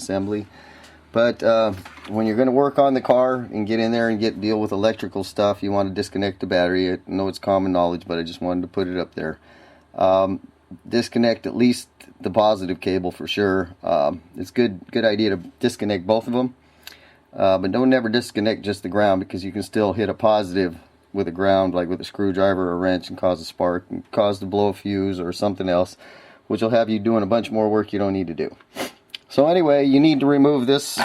assembly. But when you're going to work on the car and get in there and deal with electrical stuff, you want to disconnect the battery. I know it's common knowledge, but I just wanted to put it up there. Disconnect at least the positive cable for sure. It's good idea to disconnect both of them, but don't never disconnect just the ground, because you can still hit a positive with a ground, like with a screwdriver or a wrench, and cause a spark and cause to blow a fuse or something else, which will have you doing a bunch more work you don't need to do. So anyway, you need to remove this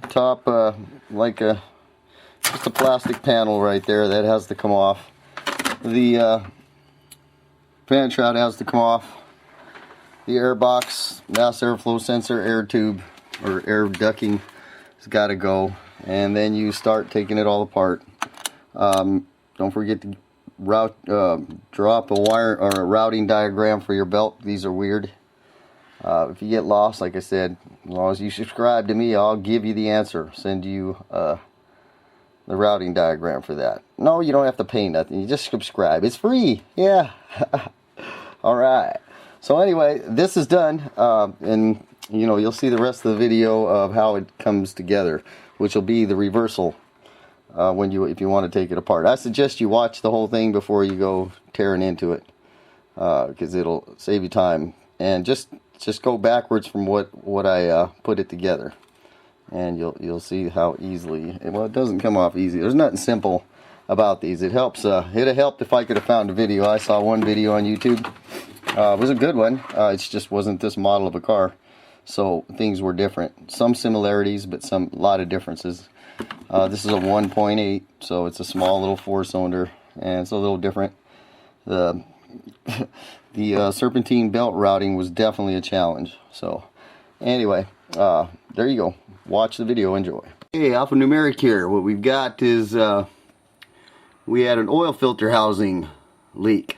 top, just a plastic panel right there. That has to come off. The fan shroud has to come off. The air box, mass airflow sensor, air tube, or air ducting has got to go. And then you start taking it all apart. Don't forget to drop a wire or a routing diagram for your belt. These are weird. If you get lost, like I said, as long as you subscribe to me, I'll give you the answer. Send you the routing diagram for that. No, you don't have to pay nothing. You just subscribe. It's free. Yeah. Alright. So anyway, this is done. And you'll see the rest of the video of how it comes together, which will be the reversal if you want to take it apart. I suggest you watch the whole thing before you go tearing into it, because it'll save you time. And just go backwards from what I put it together, and you'll see how easily. Well, it doesn't come off easy. There's nothing simple about these. It helps. It'd have helped if I could have found a video. I saw one video on YouTube. It was a good one. It just wasn't this model of a car, so things were different. Some similarities, but a lot of differences. This is a 1.8, so it's a small little 4-cylinder, and it's a little different. The serpentine belt routing was definitely a challenge. So anyway, there you go. Watch the video. Enjoy. Hey, alphanumeric here. What we've got is we had an oil filter housing leak.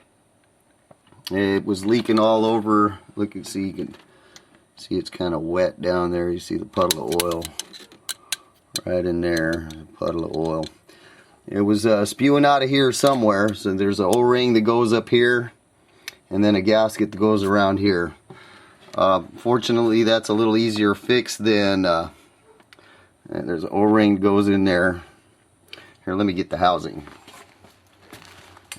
It was leaking all over. Look, you can see it's kind of wet down there. You see the puddle of oil right in there, a puddle of oil. It was spewing out of here somewhere. So there's an O-ring that goes up here, and then a gasket that goes around here. Fortunately, that's a little easier fix than and there's an O-ring that goes in there. Here, let me get the housing.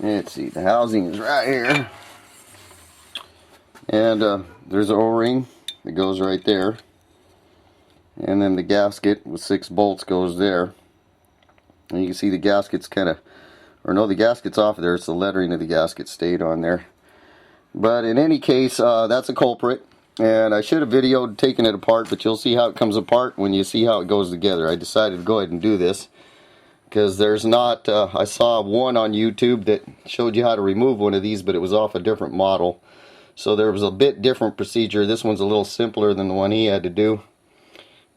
Let's see, the housing is right here, and there's an O-ring that goes right there, and then the gasket with 6 bolts goes there. And you can see the gasket's the gasket's off there. It's the lettering of the gasket stayed on there. But in any case, that's a culprit, and I should have videoed taking it apart, but you'll see how it comes apart when you see how it goes together. I decided to go ahead and do this because there's not, I saw one on YouTube that showed you how to remove one of these, but it was off a different model. So there was a bit different procedure. This one's a little simpler than the one he had to do,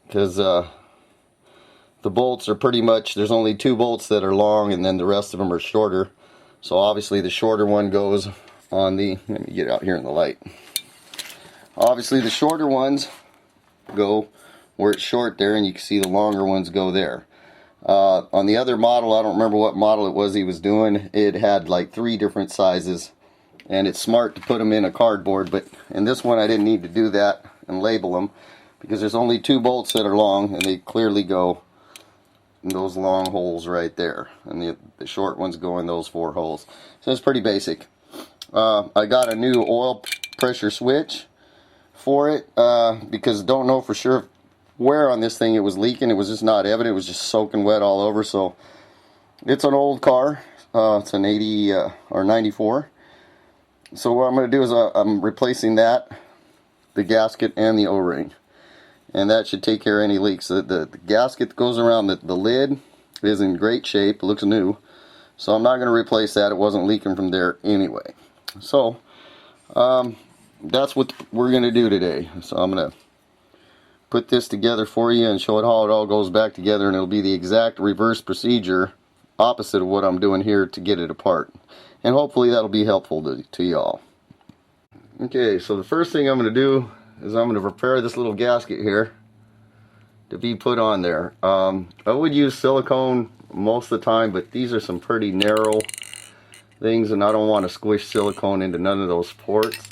because the bolts are pretty much, there's only 2 bolts that are long, and then the rest of them are shorter. So obviously the shorter one goes on the, let me get out here in the light. Obviously the shorter ones go where it's short there, and you can see the longer ones go there. On the other model, I don't remember what model it was he was doing, it had like 3 different sizes, and it's smart to put them in a cardboard, but in this one I didn't need to do that and label them, because there's only 2 bolts that are long, and they clearly go in those long holes right there, and the short ones go in those 4 holes. So it's pretty basic. I got a new oil pressure switch for it, because I don't know for sure where on this thing it was leaking. It was just not evident. It was just soaking wet all over. So it's an old car. It's an 80 or 94. So what I'm going to do is I'm replacing that, the gasket, and the O-ring, and that should take care of any leaks. The gasket that goes around the lid is in great shape. It looks new. So I'm not going to replace that. It wasn't leaking from there anyway. So that's what we're going to do today. So I'm going to put this together for you and show it how it all goes back together, and it'll be the exact reverse procedure, opposite of what I'm doing here, to get it apart. And hopefully that'll be helpful to y'all. Okay, so the first thing I'm going to do is I'm going to prepare this little gasket here to be put on there. I would use silicone most of the time, but these are some pretty narrow things, and I don't want to squish silicone into none of those ports.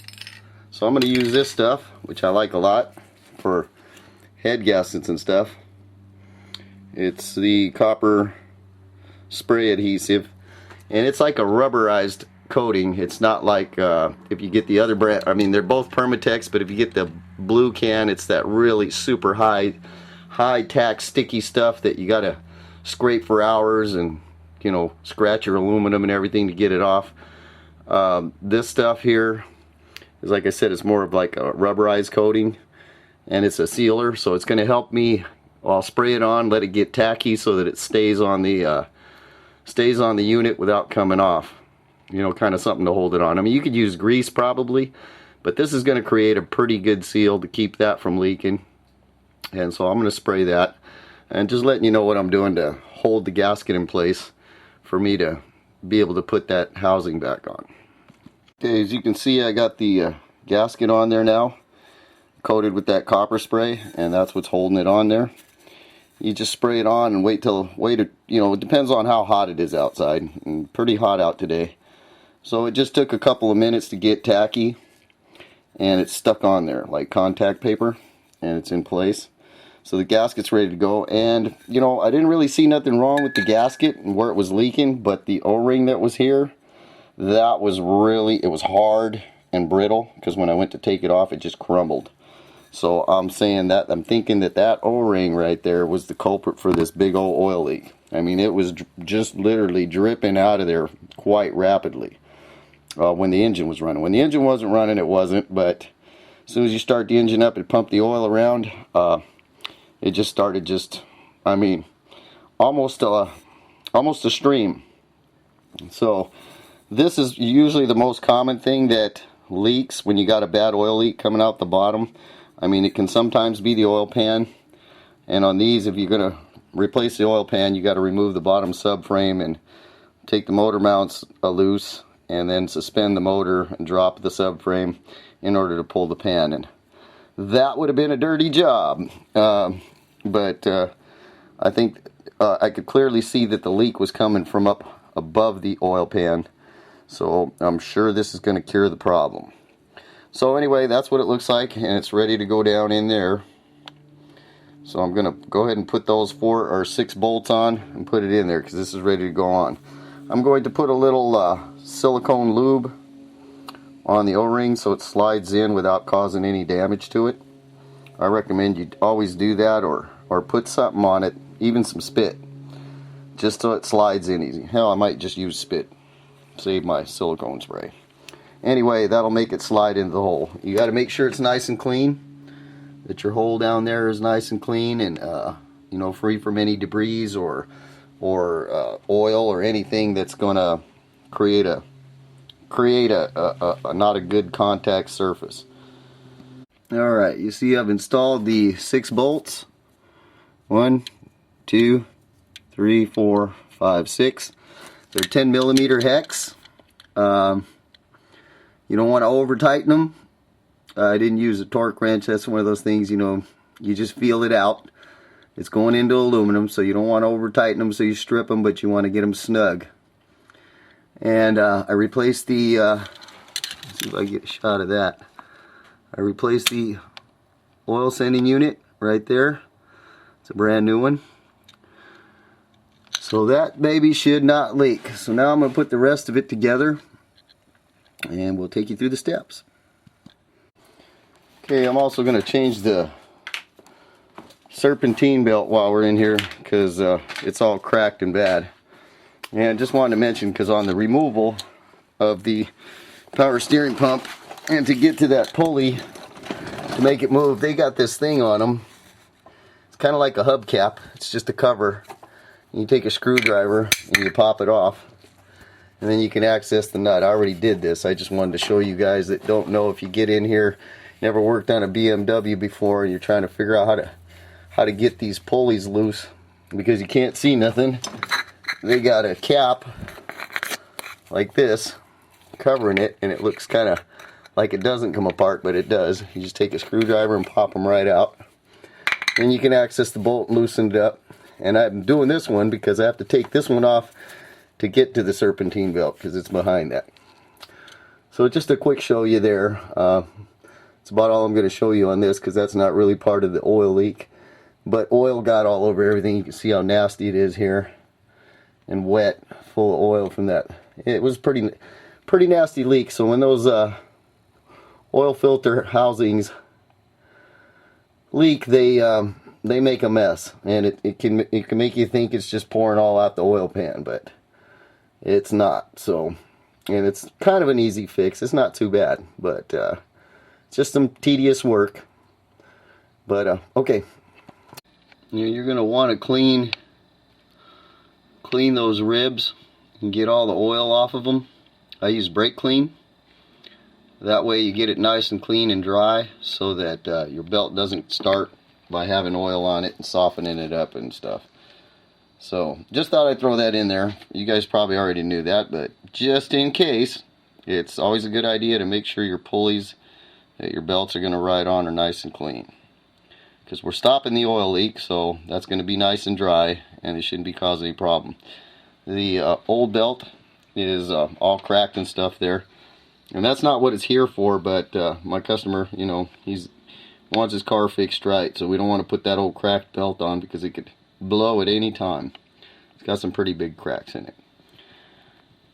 So I'm going to use this stuff, which I like a lot, for head gaskets and stuff. It's the copper spray adhesive, and it's like a rubberized coating. It's not like if you get the other brand, I mean they're both Permatex, but if you get the blue can, it's that really super high tack sticky stuff that you gotta scrape for hours and, you know, scratch your aluminum and everything to get it off. This stuff here is, like I said, it's more of like a rubberized coating, and it's a sealer, so it's going to help me. I'll spray it on, let it get tacky so that it stays on the unit without coming off. You know, kind of something to hold it on. I mean, you could use grease probably, but this is going to create a pretty good seal to keep that from leaking. And so I'm going to spray that, and just letting you know what I'm doing to hold the gasket in place for me to be able to put that housing back on. Okay, as you can see, I got the gasket on there now, coated with that copper spray, and that's what's holding it on there. You just spray it on and wait, you know, it depends on how hot it is outside, and pretty hot out today. So it just took a couple of minutes to get tacky, and it's stuck on there like contact paper, and it's in place. So the gasket's ready to go, and you know, I didn't really see nothing wrong with the gasket and where it was leaking, but the O-ring that was here, that was really, it was hard and brittle, because when I went to take it off, it just crumbled. So I'm thinking that O-ring right there was the culprit for this big old oil leak. I mean, it was just literally dripping out of there quite rapidly when the engine was running. When the engine wasn't running, it wasn't, but as soon as you start the engine up and pump the oil around, it just started I mean, almost a stream. So this is usually the most common thing that leaks when you got a bad oil leak coming out the bottom. I mean, it can sometimes be the oil pan, and on these, if you're going to replace the oil pan, you got to remove the bottom subframe and take the motor mounts loose, and then suspend the motor and drop the subframe in order to pull the pan. And that would have been a dirty job, but I think I could clearly see that the leak was coming from up above the oil pan, so I'm sure this is going to cure the problem. So anyway, that's what it looks like, and it's ready to go down in there. So I'm going to go ahead and put those 4 or 6 bolts on and put it in there, because this is ready to go on. I'm going to put a little silicone lube on the O-ring so it slides in without causing any damage to it. I recommend you always do that, or put something on it, even some spit, just so it slides in easy. Hell, I might just use spit, save my silicone spray. Anyway, that'll make it slide into the hole. You got to make sure it's nice and clean, that your hole down there is nice and clean, and you know, free from any debris or oil or anything that's going to create a not a good contact surface. Alright, you see I've installed the 6 bolts. 1, 2, 3, 4, 5, 6. They're 10mm hex. You don't want to over tighten them. I didn't use a torque wrench. That's one of those things, you know, you just feel it out. It's going into aluminum, so you don't want to over tighten them, so you strip them, but you want to get them snug. And I replaced the let's see if I get a shot of that. I replaced the oil sending unit right there. It's a brand new one. So that baby should not leak. So now I'm going to put the rest of it together, and we'll take you through the steps. Okay, I'm also going to change the serpentine belt while we're in here, because it's all cracked and bad. And just wanted to mention, because on the removal of the power steering pump, and to get to that pulley to make it move, they got this thing on them. It's kind of like a hubcap. It's just a cover. You take a screwdriver and you pop it off, and then you can access the nut. I already did this. I just wanted to show you guys that don't know, if you get in here, never worked on a BMW before, and you're trying to figure out how to get these pulleys loose because you can't see nothing. They got a cap like this covering it, and it looks kind of like it doesn't come apart, but it does. You just take a screwdriver and pop them right out. Then you can access the bolt and loosen it up. And I'm doing this one because I have to take this one off to get to the serpentine belt, because it's behind that. So just a quick show you there. It's about all I'm going to show you on this, because that's not really part of the oil leak. But oil got all over everything. You can see how nasty it is here, and wet, full of oil from that. It was pretty nasty leak. So when those oil filter housings leak, they make a mess, and it can make you think it's just pouring all out the oil pan, but it's not. So, and it's kind of an easy fix. It's not too bad, but just some tedious work. But okay, you're gonna want to clean those ribs and get all the oil off of them. I use brake clean. That way you get it nice and clean and dry, so that your belt doesn't start by having oil on it and softening it up and stuff. So just thought I'd throw that in there. You guys probably already knew that, but just in case, it's always a good idea to make sure your pulleys that your belts are going to ride on are nice and clean, because we're stopping the oil leak, so that's going to be nice and dry, and it shouldn't be causing any problem. The old belt is all cracked and stuff there, and that's not what it's here for. But my customer, you know, he wants his car fixed right, so we don't want to put that old cracked belt on, because it could blow at any time. It's got some pretty big cracks in it.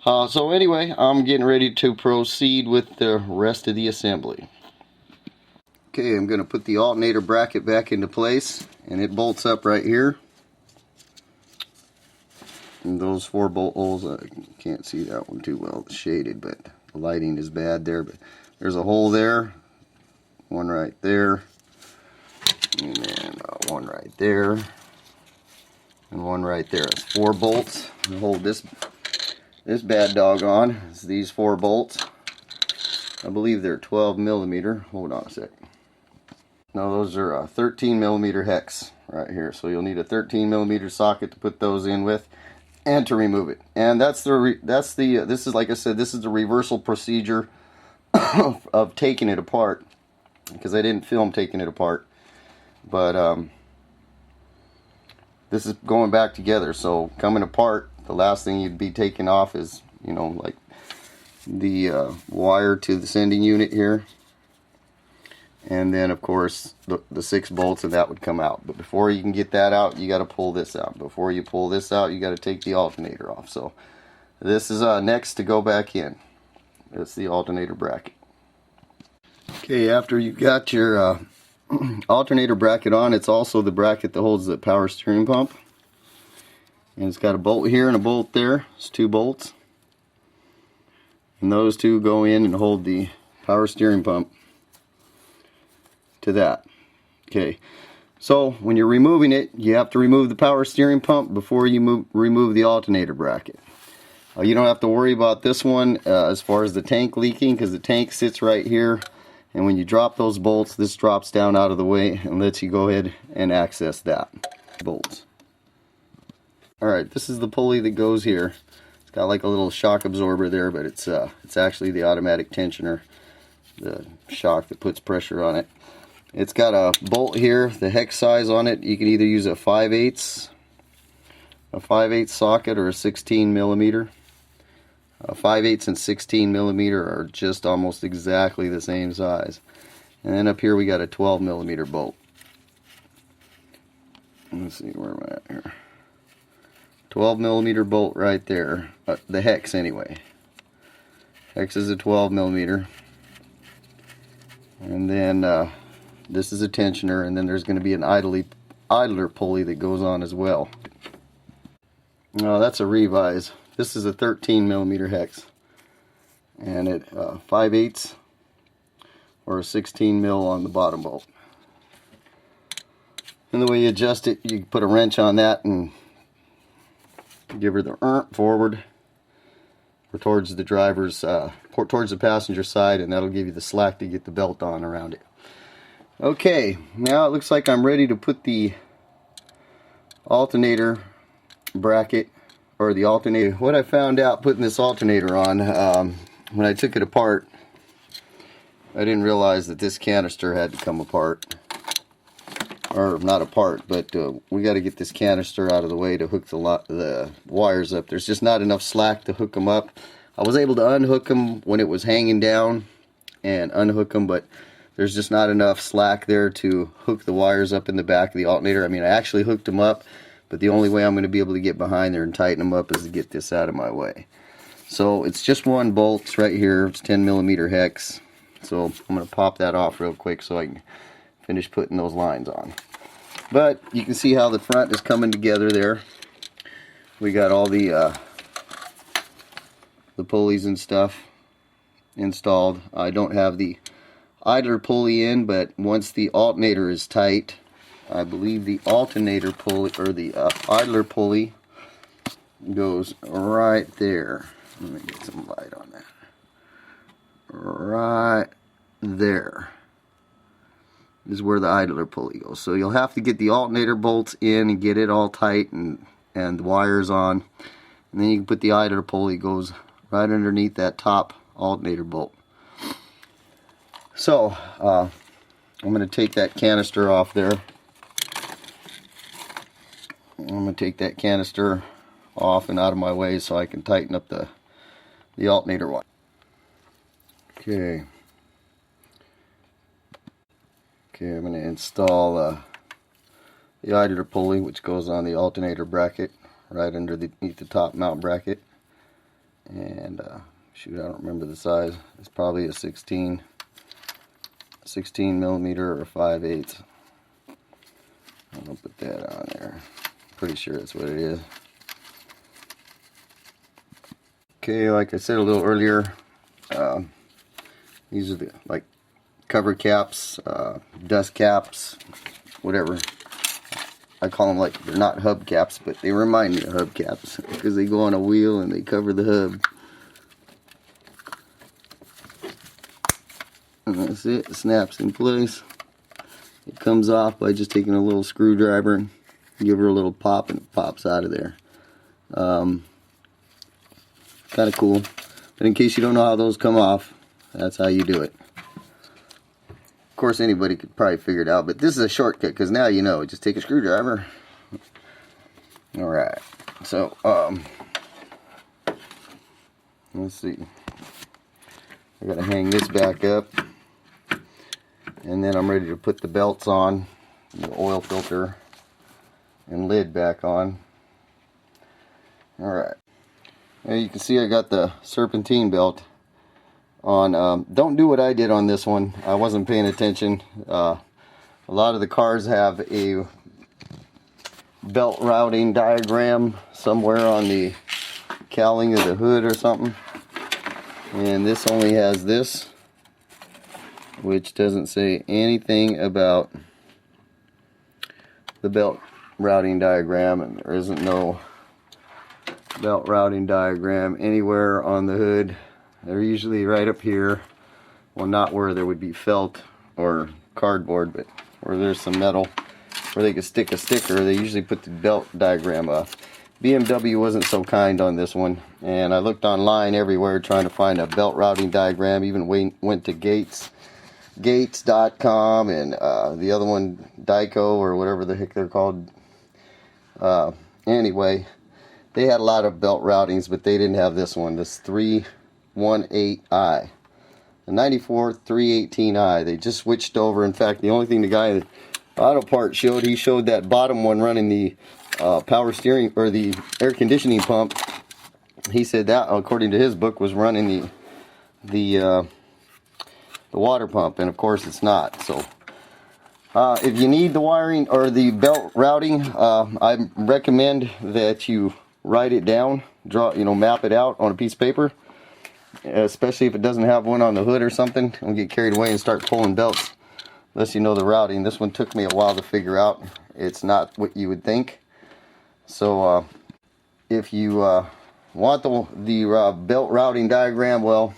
So anyway, I'm getting ready to proceed with the rest of the assembly. Okay, I'm going to put the alternator bracket back into place, and it bolts up right here. And those 4 bolt holes, I can't see that one too well, it's shaded, but the lighting is bad there. But there's a hole there, one right there, and then one right there, and one right there. It's 4 bolts. I'll hold this bad dog on. It's these 4 bolts. I believe they're 12 millimeter. Hold on a sec. No, those are 13 millimeter hex right here. So you'll need a 13 millimeter socket to put those in with, and to remove it. And this is, like I said, this is the reversal procedure of taking it apart, because I didn't film taking it apart. But this is going back together. So coming apart, the last thing you'd be taking off is, you know, like the wire to the sending unit here, and then of course the 6 bolts, and that would come out. But before you can get that out, you got to pull this out. Before you pull this out, you got to take the alternator off. So this is next to go back in. That's the alternator bracket. Okay, after you've got your alternator bracket on, it's also the bracket that holds the power steering pump, and it's got a bolt here and a bolt there. It's 2 bolts, and those 2 go in and hold the power steering pump to that. Okay, so when you're removing it, you have to remove the power steering pump before you remove the alternator bracket. You don't have to worry about this one as far as the tank leaking, because the tank sits right here, and when you drop those bolts, this drops down out of the way and lets you go ahead and access that. Bolts. Alright, this is the pulley that goes here. It's got like a little shock absorber there, but it's actually the automatic tensioner, the shock that puts pressure on it. It's got a bolt here, the hex size on it. You can either use a 5/8 socket or a 16 millimeter. 5/8 and 16 millimeter are just almost exactly the same size. And then up here we got a 12 millimeter bolt. Let's see where am I at here. 12 millimeter bolt right there. The hex anyway. Hex is a 12 millimeter. And then this is a tensioner, and then there's going to be an idler pulley that goes on as well. Oh, that's a revise. This is a 13 millimeter hex, and it 5/8 or a 16 mil on the bottom bolt. And the way you adjust it, you put a wrench on that and give her the forward or towards the driver's, towards the passenger side, and that'll give you the slack to get the belt on around it. Okay, now it looks like I'm ready to put the alternator bracket, or the alternator. What I found out putting this alternator on, when I took it apart, I didn't realize that this canister had to come apart. Or not apart, but we got to get this canister out of the way to hook the wires up. There's just not enough slack to hook them up. I was able to unhook them when it was hanging down and unhook them, but there's just not enough slack there to hook the wires up in the back of the alternator. I mean, I actually hooked them up, but the only way I'm going to be able to get behind there and tighten them up is to get this out of my way. So it's just one bolt. It's right here. It's 10mm hex. So I'm going to pop that off real quick so I can finish putting those lines on. But you can see how the front is coming together there. We got all the pulleys and stuff installed. I don't have the idler pulley in, but once the alternator is tight, I believe the alternator pulley, or the idler pulley, goes right there. Let me get some light on that. Right there is where the idler pulley goes. So you'll have to get the alternator bolts in and get it all tight and the wires on, and then you can put the idler pulley, goes right underneath that top alternator bolt. So I'm going to take that canister off there. I'm going to take that canister off and out of my way so I can tighten up the alternator wire. Okay, I'm going to install the idler pulley, which goes on the alternator bracket right underneath the top mount bracket. And shoot, I don't remember the size. It's probably a 16mm or 5/8. I'm going to put that on there. Pretty sure that's what it is. Okay, like I said a little earlier, these are the like cover caps, dust caps, whatever. I call them, like, they're not hub caps, but they remind me of hub caps because they go on a wheel and they cover the hub. And that's it. It snaps in place. It comes off by just taking a little screwdriver and give her a little pop, and it pops out of there. Kind of cool. But in case you don't know how those come off, that's how you do it. Of course, anybody could probably figure it out, but this is a shortcut because now you know. Just take a screwdriver. Alright, so let's see. I gotta hang this back up, and then I'm ready to put the belts on, the oil filter and lid back on. Alright, now you can see I got the serpentine belt on. Don't do what I did on this one. I wasn't paying attention. A lot of the cars have a belt routing diagram somewhere on the cowling of the hood or something, and this only has this, which doesn't say anything about the belt routing diagram, and there isn't no belt routing diagram anywhere on the hood. They're usually right up here. Well, not where there would be felt or cardboard, but where there's some metal where they could stick a sticker. They usually put the belt diagram up. BMW wasn't so kind on this one, and I looked online everywhere trying to find a belt routing diagram. Even went to Gates.com and the other one, Dyco, or whatever the heck they're called. Anyway, they had a lot of belt routings, but they didn't have this one, this 318i. The 94 318i. They just switched over. In fact, the only thing the guy at Auto Part showed, he showed that bottom one running the power steering, or the air conditioning pump. He said that, according to his book, was running the water pump, and of course it's not. So if you need the wiring or the belt routing, I recommend that you write it down, map it out on a piece of paper, especially if it doesn't have one on the hood or something. Don't get carried away and start pulling belts unless you know the routing. This one took me a while to figure out. It's not what you would think. So if you want the belt routing diagram, well,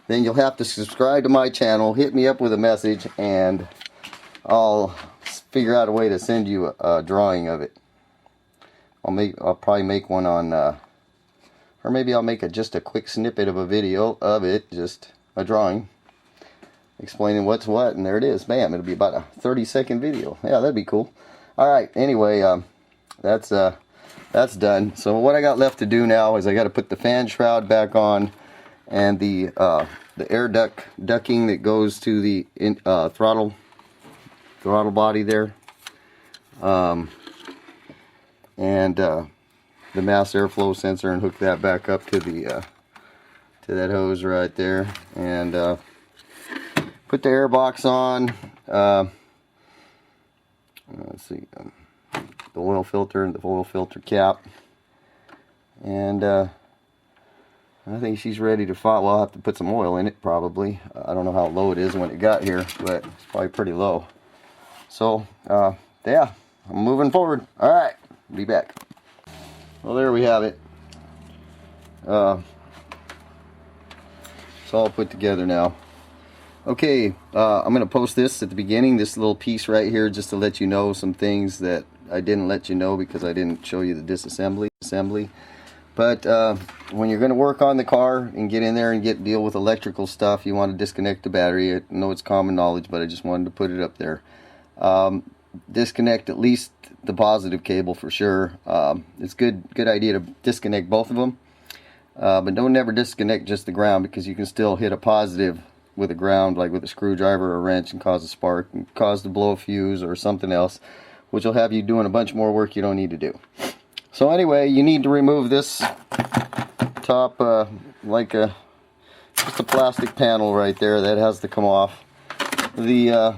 then you'll have to subscribe to my channel, hit me up with a message, and I'll figure out a way to send you a drawing of it. I'll probably make one on, or maybe I'll make just a quick snippet of a video of it, just a drawing explaining what's what, and there it is. Bam, it'll be about a 30-second video. Yeah, that'd be cool. Alright, anyway, that's done. So what I got left to do now is I got to put the fan shroud back on and the the air ducting that goes to the throttle body there, and the mass airflow sensor, and hook that back up to the to that hose right there, and put the air box on. Let's see, the oil filter and the oil filter cap, and I think she's ready to fire. Well, I'll have to put some oil in it probably. I don't know how low it is when it got here, but it's probably pretty low. So yeah, I'm moving forward. All right, be back. Well, there we have it. It's all put together now. Okay, I'm going to post this at the beginning, this little piece right here, just to let you know some things that I didn't let you know because I didn't show you the disassembly. But when you're going to work on the car and get in there and deal with electrical stuff, you want to disconnect the battery. I know it's common knowledge, but I just wanted to put it up there. Disconnect at least the positive cable for sure. It's good idea to disconnect both of them, but don't never disconnect just the ground, because you can still hit a positive with a ground, like with a screwdriver or a wrench, and cause a spark and cause to blow a fuse or something else, which will have you doing a bunch more work you don't need to do. So anyway, you need to remove this top just a plastic panel right there that has to come off. The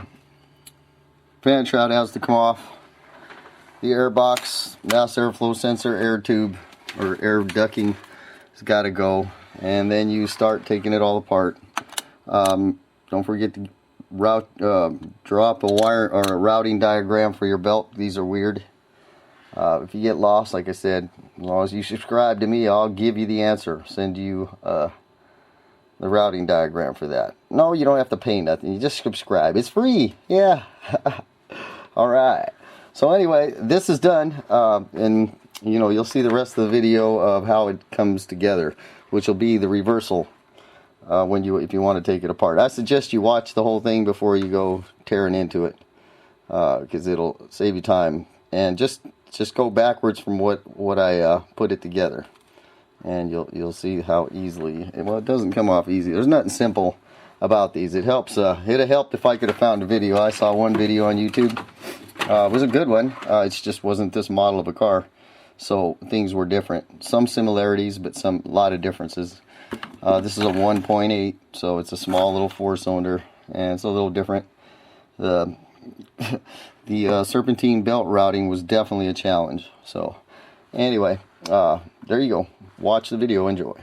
fan shroud has to come off. The air box, mass airflow sensor, air tube or air ducting has got to go, and then you start taking it all apart. Don't forget to drop a wire or a routing diagram for your belt. These are weird. If you get lost, like I said, as long as you subscribe to me, I'll give you the answer. Send you the routing diagram for that. No, you don't have to pay nothing. You just subscribe. It's free. Yeah. Alright. So anyway, this is done. And you know, you'll see the rest of the video of how it comes together, which will be the reversal. If you want to take it apart, I suggest you watch the whole thing before you go tearing into it, because it'll save you time. And just go backwards from what I put it together, and you'll see how easily. Well, it doesn't come off easy. There's nothing simple about these. It helps. It'd have helped if I could have found a video. I saw one video on YouTube. It was a good one. It just wasn't this model of a car, so things were different. Some similarities, but a lot of differences. This is a 1.8, so it's a small little 4-cylinder, and it's a little different. The serpentine belt routing was definitely a challenge. So anyway, there you go. Watch the video. Enjoy.